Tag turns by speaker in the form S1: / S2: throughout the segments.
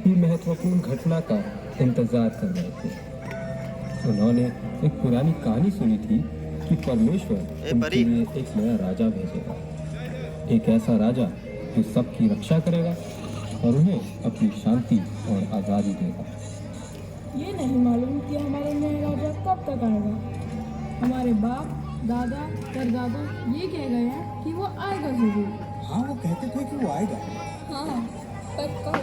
S1: ही महत्वपूर्ण घटना का इंतजार कर रहे थे। उन्होंने एक पुरानी कहानी सुनी थी कि परमेश्वर उनके लिए एक नया राजा भेजेगा, एक ऐसा राजा जो सबकी रक्षा करेगा और उन्हें अपनी शांति और आज़ादी देगा।
S2: ये नहीं मालूम कि हमारा नया राजा कब तक आएगा। हमारे बाप दादा परदादा ये कह गए हैं कि वो आएगा जरूर।
S3: हाँ, वो कहते थे कि वो आएगा।
S2: हाँ, पर कब?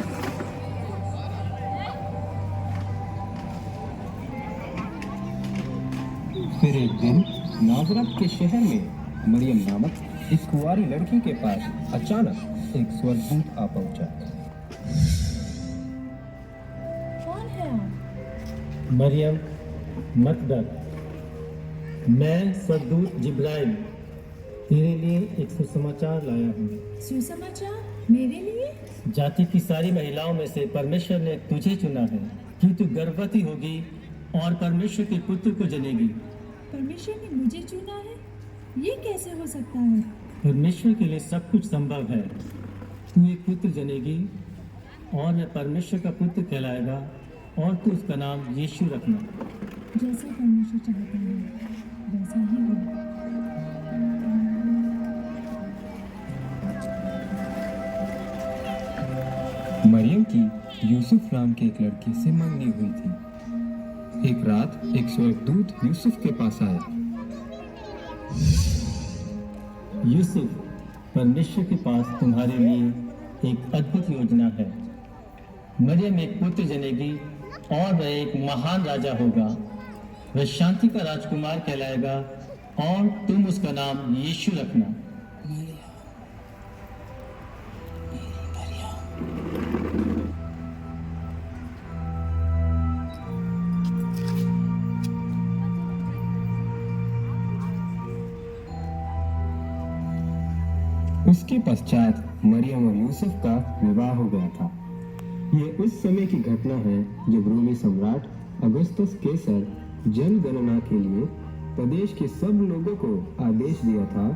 S1: फिर एक दिन नाजरत के शहर में मरियम नामक एक कुंवारी लड़की के पास अचानक एक स्वर्गदूत आ पहुंचा।
S2: कौन है आप?
S4: मरियम मत डर, मैं स्वर्गदूत जिब्राइल तेरे लिए एक सुसमाचार लाया हूँ।
S2: सुसमाचार मेरे लिए?
S4: जाति की सारी महिलाओं में से परमेश्वर ने तुझे चुना है कि तू गर्भवती होगी और परमेश्वर के पुत्र को जनेगी।
S2: परमेश्वर ने मुझे चुना है? ये कैसे हो सकता है?
S4: परमेश्वर के लिए सब कुछ संभव है। तू एक पुत्र जनेगी और वह परमेश्वर का पुत्र कहलाएगा और तू उसका नाम यीशु रखना।
S2: जैसा परमेश्वर चाहता है वैसा ही हो।
S1: मरियम की यूसुफ नाम के एक लड़के से मंगनी हुई थी। एक रात एक स्वर्गदूत यूसुफ के पास आया।
S4: यूसुफ, परमेश्वर के पास तुम्हारे लिए एक अद्भुत योजना है। मरियम एक पुत्र जनेगी और वह एक महान राजा होगा। वह शांति का राजकुमार कहलाएगा और तुम उसका नाम यीशु रखना।
S1: उसके पश्चात मरियम और यूसुफ का विवाह हो गया था। ये उस समय की घटना है जब रोमी सम्राट अगस्तस केसर जनगणना के लिए प्रदेश के सब लोगों को आदेश दिया था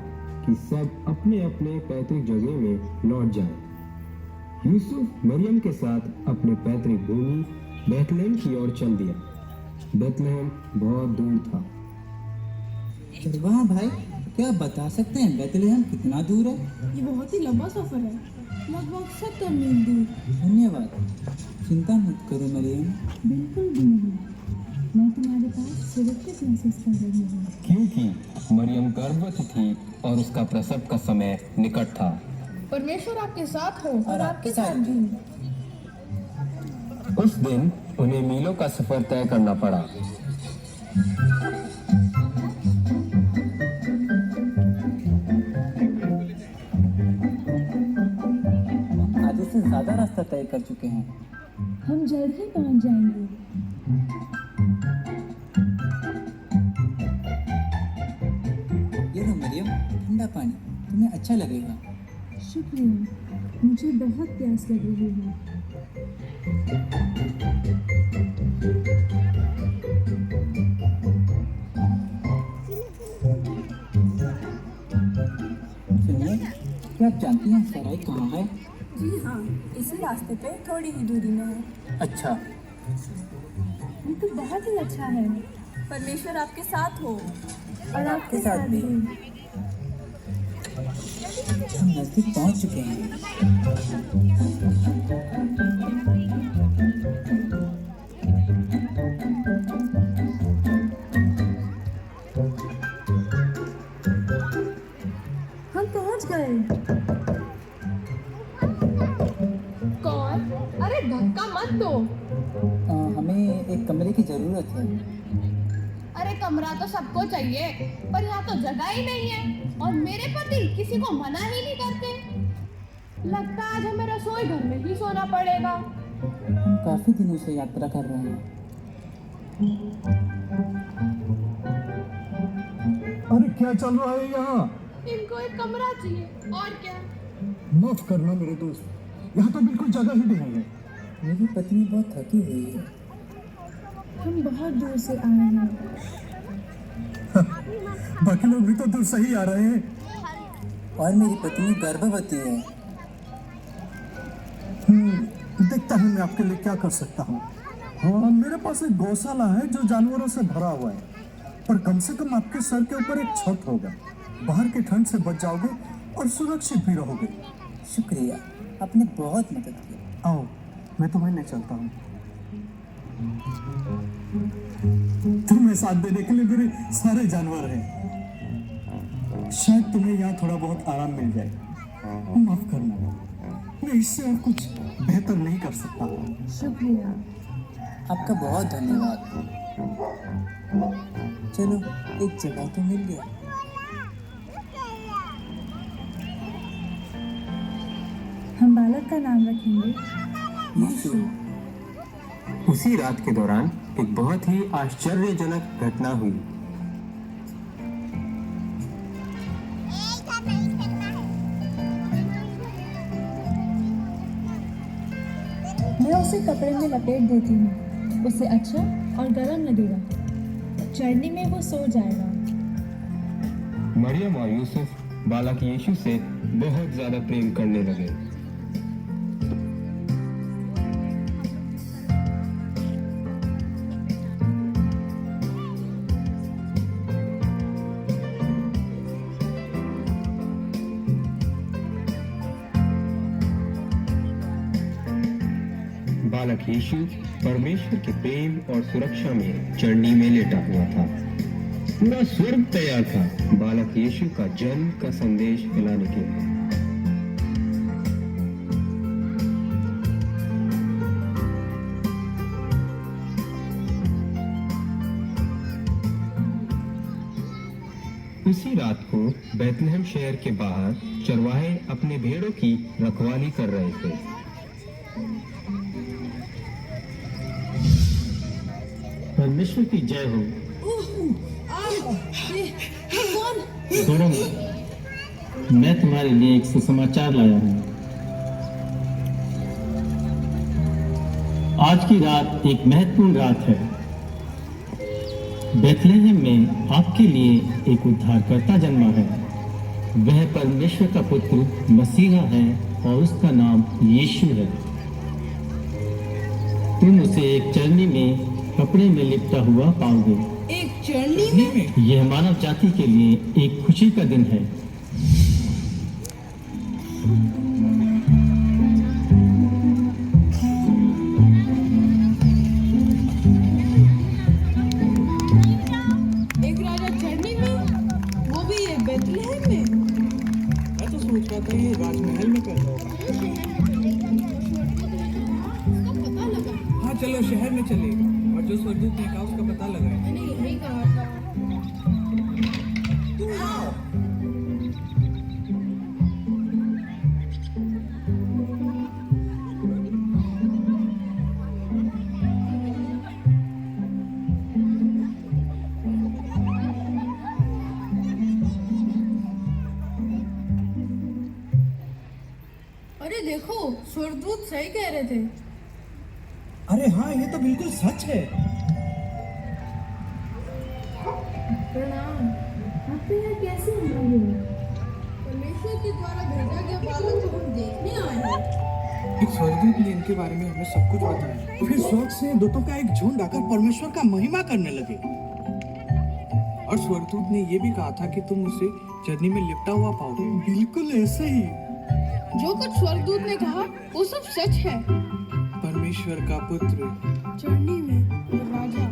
S1: कि सब अपने अपने पैतृक जगह में लौट जाएं। यूसुफ मरियम के साथ अपने पैतृक भूमि बेथलेहम की ओर चल दिया। बेथलेहम बहुत दूर था।
S3: वाह भाई, क्या आप बता सकते हैं बेथलेहम कितना दूर है?
S2: ये बहुत ही लंबा सफर है, लगभग 70 मील दूर।
S3: धन्यवाद। चिंता मत करो मरियम।
S2: बिल्कुल भी नहीं, मैं तुम्हारे पास सुरक्षित महसूस कर रही हूँ।
S1: क्योंकि मरियम गर्भवती थी और उसका प्रसव का समय निकट था।
S2: परमेश्वर आपके साथ हो और आपके साथ भी।
S1: उस दिन उन्हें मीलों का सफर तय करना पड़ा।
S3: आधे से ज्यादा रास्ता तय कर चुके हैं।
S2: हम जल्द ही पहुँच जाएंगे।
S3: ये लो मरियम, ठंडा पानी, तुम्हें अच्छा लगेगा।
S2: शुक्रिया, मुझे बहुत प्यास लग रही है।
S3: सुनिए, क्या आप जानती हैं सराय कहाँ है?
S2: जी हाँ, इसी रास्ते पे थोड़ी ही दूरी में है।
S3: अच्छा,
S2: ये तो बहुत ही अच्छा है। परमेश्वर आपके साथ हो और आपके साथ भी।
S3: हम नजदीक पहुंच चुके हैं।
S2: हम पहुंच गए। कौन? अरे धक्का मत दो।
S3: हमें एक कमरे की जरूरत है।
S5: अरे कमरा तो सबको चाहिए, पर यहाँ तो जगह ही नहीं है और मेरे पति किसी को मना ही नहीं करते। लगता है आज हमें रसोई घर में ही सोना पड़ेगा।
S3: हम काफी दिनों से यात्रा कर रहे हैं।
S6: अरे क्या चल रहा है यहाँ?
S5: इनको एक कमरा चाहिए और क्या।
S6: माफ करना मेरे दोस्त, यहाँ तो बिल्कुल जगह ही नहीं है।
S3: मेरी पत्नी बहुत थकी हुई है।
S2: हम बहुत दूर से आए हैं।
S6: बाकी लोग भी तो दूर से ही आ रहे हैं।
S3: और मेरी पत्नी गर्भवती है।
S6: देखता हूँ मैं आपके लिए क्या कर सकता हूँ। हाँ, मेरे पास एक गौशाला है जो जानवरों से भरा हुआ है, पर कम से कम आपके सर के ऊपर एक छत होगा। बाहर की ठंड से बच जाओगे और सुरक्षित भी रहोगे।
S3: शुक्रिया, आपने बहुत मदद की।
S6: आओ, मैं तुम्हें ले चलता हूँ। तुम्हें साथ देने के लिए मेरे सारे जानवर हैं। शायद तुम्हें यहाँ थोड़ा बहुत आराम मिल जाए। माफ करना, मैं इससे और कुछ बेहतर नहीं कर सकता।
S2: शुक्रिया।
S3: आपका बहुत धन्यवाद। चलो, एक जगह तो मिल गया।
S2: हम बालक का नाम रखेंगे
S3: यीशु।
S1: उसी रात के दौरान एक बहुत ही आश्चर्यजनक घटना हुई।
S2: मैं उसे कपड़े में लपेट देती हूँ। उसे अच्छा और गर्म लगेगा। चढ़ने में वो सो जाएगा।
S1: मरियम और यूसुफ बालक यीशु से बहुत ज्यादा प्रेम करने लगे। बालक यीशु परमेश्वर के प्रेम और सुरक्षा में चढ़नी में लेटा हुआ था। पूरा स्वर्ग तैयार था बालक यीशु का जन्म का संदेश फैलाने के लिए। उसी रात को बैतलहम शहर के बाहर चरवाहे अपने भेड़ों की रखवाली कर रहे थे।
S4: परमेश्वर की जय हो। छोड़ूंगा, मैं तुम्हारे लिए एक सुसमाचार लाया हूँ। आज की रात एक महत्वपूर्ण रात है। बैतलहम में आपके लिए एक उद्धारकर्ता जन्मा है। वह परमेश्वर का पुत्र मसीहा है और उसका नाम यीशु है। तुम उसे एक चरनी में कपड़े में लिपटा हुआ पाओगे।
S2: एक चढ़नी में?
S4: यह मानव जाति के लिए एक खुशी का दिन है।
S2: एक राजा चढ़नी में, वो भी ये बैतलहम में।
S6: मैं तो सोच रहा था ये राजमहल में कर रहा होगा। हाँ, चलो शहर में चले और जो स्वर्गदूत ने कहा उसका पता लगाए।
S5: मैंने यही कहा था।
S2: अरे देखो, स्वर्गदूत सही कह रहे थे।
S6: अरे हाँ, ये तो बिल्कुल सच है।
S2: प्रणाम। आपके यहाँ कैसे आए? परमेश्वर के द्वारा भेजा गया बालक को हम देखने आए हैं।
S6: एक स्वर्गदूत ने इनके बारे में हमें सब कुछ बताया। फिर स्वर्ग से दूतों का एक झुंड आकर परमेश्वर का महिमा करने लगे। और स्वर्गदूत ने ये भी कहा था कि तुम उसे चरनी में लिपटा हुआ पाओगे। बिल्कुल ऐसे ही।
S5: जो कुछ स्वर्गदूत ने कहा वो सब सच है।
S6: परमेश्वर का पुत्र
S2: चढ़नी में और राजा।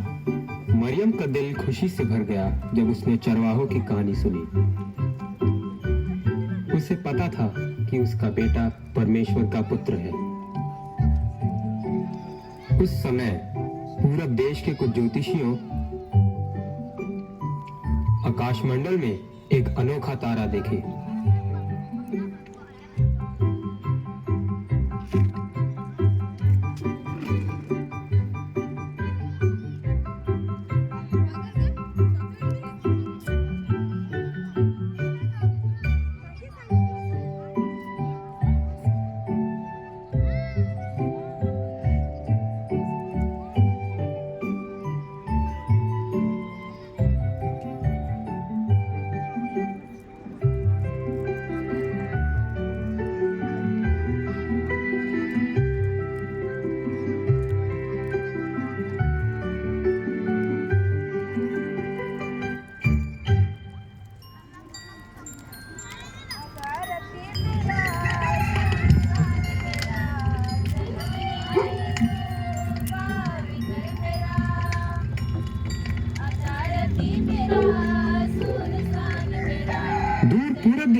S1: मरियम का दिल खुशी से भर गया जब उसने चरवाहों की कहानी सुनी। उसे पता था कि उसका बेटा परमेश्वर का पुत्र है। उस समय पूरब देश के कुछ ज्योतिषियों आकाशमंडल में एक अनोखा तारा देखे।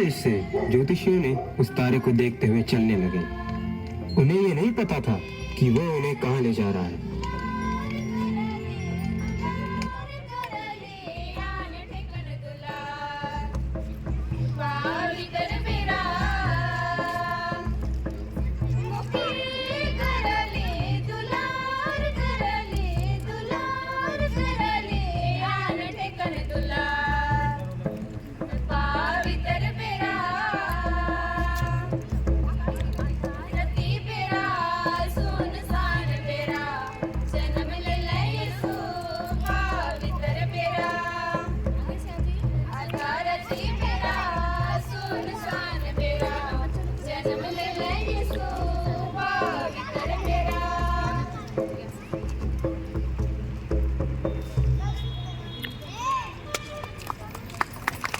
S1: देश से ज्योतिषियों ने उस तारे को देखते हुए चलने लगे। उन्हें ये नहीं पता था कि वो उन्हें कहाँ ले जा रहा है।